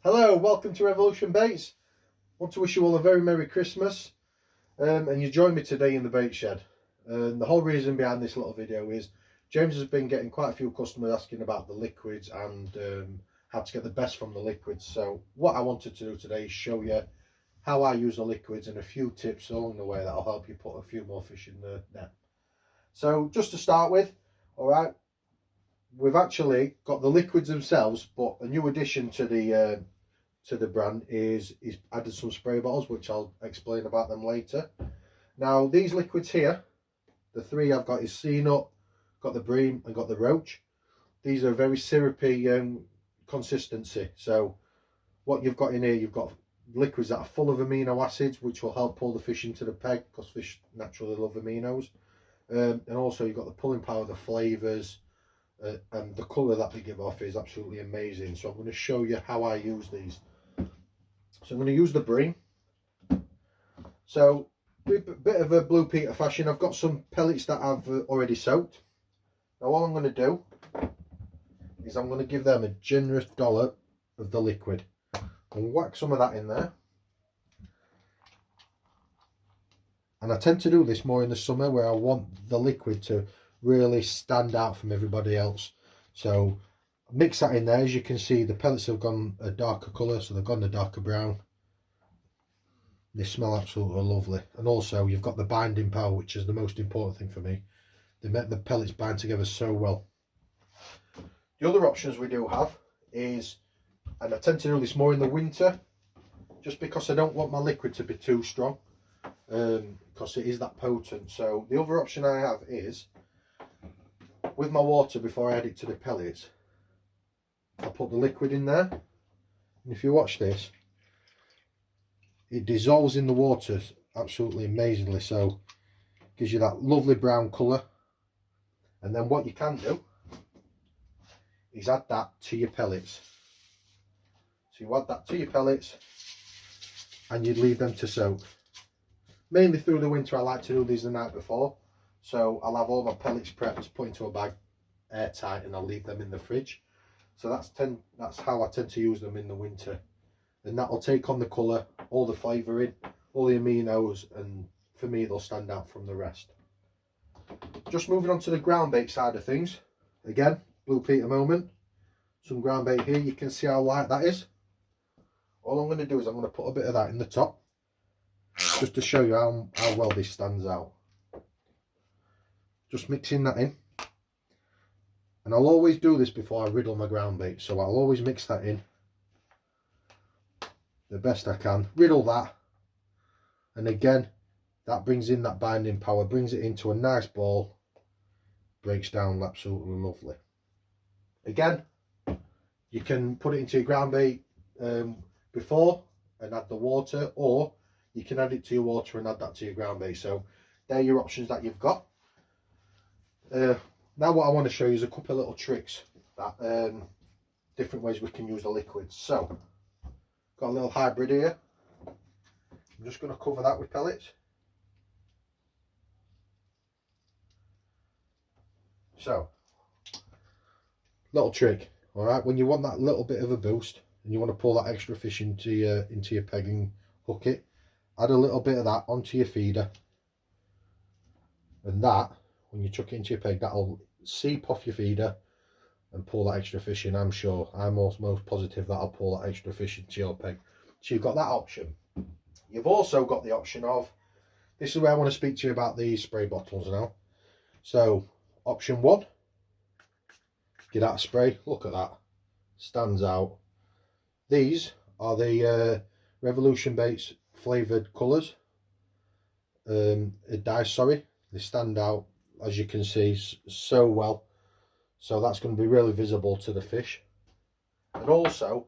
Hello, welcome to Revolution Baits. Want to wish you all a very Merry Christmas. And you join me today in the bait shed. And the whole reason behind this little video is James has been getting quite a few customers asking about the liquids and how to get the best from the liquids. So what I wanted to do today is show you how I use the liquids and a few tips along the way that'll help you put a few more fish in the net. So just to start with, all right, we've actually got the liquids themselves, but a new addition to the brand is added some spray bottles, which I'll explain about them later. Now these liquids here, the three I've got is sea nut, got the bream and got the roach. These are very syrupy consistency. So what you've got in here, you've got liquids that are full of amino acids, which will help pull the fish into the peg because fish naturally love aminos. And also you've got the pulling power, the flavours, and the colour that they give off is absolutely amazing. So I'm going to show you how I use these. So I'm going to use the bream. So a bit of a Blue Peter fashion, I've got some pellets that I've already soaked. Now all I'm going to do is I'm going to give them a generous dollop of the liquid and whack some of that in there. And I tend to do this more in the summer where I want the liquid to really stand out from everybody else. So mix that in there. As you can see, the pellets have gone a darker colour, so they've gone a darker brown. They smell absolutely lovely. And also you've got the binding power, which is the most important thing for me. They make the pellets bind together so well. The other options we do have is, and I tend to do this more in the winter, just because I don't want my liquid to be too strong, because it is that potent. So the other option I have is, with my water, before I add it to the pellets, I'll put the liquid in there, and if you watch this, it dissolves in the water absolutely amazingly, so it gives you that lovely brown colour. And then what you can do is add that to your pellets. So you add that to your pellets and you leave them to soak. Mainly through the winter I like to do these the night before, so I'll have all my pellets prepped, put into a bag, airtight, and I'll leave them in the fridge. So that's how I tend to use them in the winter, and that'll take on the colour, all the flavouring, all the aminos, and for me they'll stand out from the rest. Just moving on to the ground bait side of things. Again, Blue Peter moment. Some ground bait here. You can see how light that is. All I'm going to do is I'm going to put a bit of that in the top, just to show you how well this stands out. Just mixing that in. And I'll always do this before I riddle my ground bait, so I'll always mix that in the best I can, riddle that, and again that brings in that binding power, brings it into a nice ball, breaks down absolutely lovely. Again, you can put it into your ground bait before and add the water, or you can add it to your water and add that to your ground bait. So they're your options that you've got. Now what I want to show you is a couple of little tricks, that different ways we can use the liquids. So got a little hybrid here. I'm just going to cover that with pellets. So, little trick, all right, when you want that little bit of a boost and you want to pull that extra fish into your peg and hook it, add a little bit of that onto your feeder, and that, when you chuck it into your peg, that'll seep off your feeder and pull that extra fish in. I'm sure, I'm most positive that'll pull that extra fish into your peg. So you've got that option. You've also got the option of, this is where I want to speak to you about these spray bottles now. So option one, get out a spray. Look at that, stands out. These are the Revolution Baits flavoured colours, dyes, sorry. They stand out, as you can see, so well. So that's going to be really visible to the fish. And also,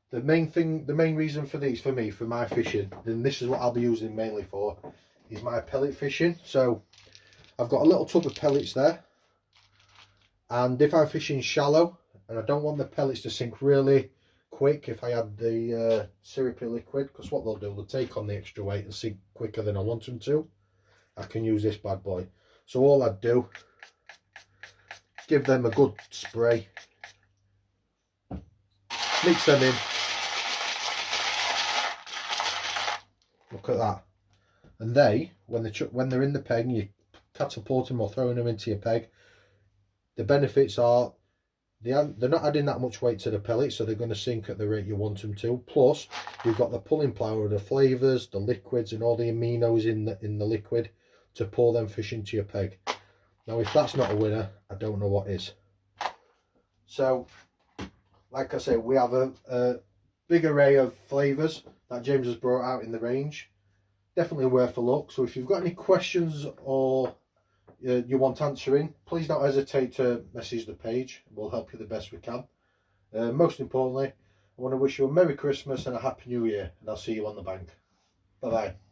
the main reason for these, for me, for my fishing, and this is what I'll be using mainly for, is my pellet fishing. So I've got a little tub of pellets there, and if I'm fishing shallow and I don't want the pellets to sink really quick, if I add the syrupy liquid, because what they'll do, they'll take on the extra weight and sink quicker than I want them to, I can use this bad boy. So all I'd do, give them a good spray, mix them in, Look at that. And they, when they're in the peg and you catapult them or throwing them into your peg, the benefits are they're not adding that much weight to the pellet, so they're going to sink at the rate you want them to. Plus, you've got the pulling power of the flavours, the liquids, and all the aminos in the liquid to pull them fish into your peg. Now, if that's not a winner, I don't know what is. So, like I say, we have a big array of flavours that James has brought out in the range. Definitely worth a look. So if you've got any questions or you want answering, please don't hesitate to message the page. We'll help you the best we can. Most importantly, I want to wish you a Merry Christmas and a Happy New Year, and I'll see you on the bank. Bye bye.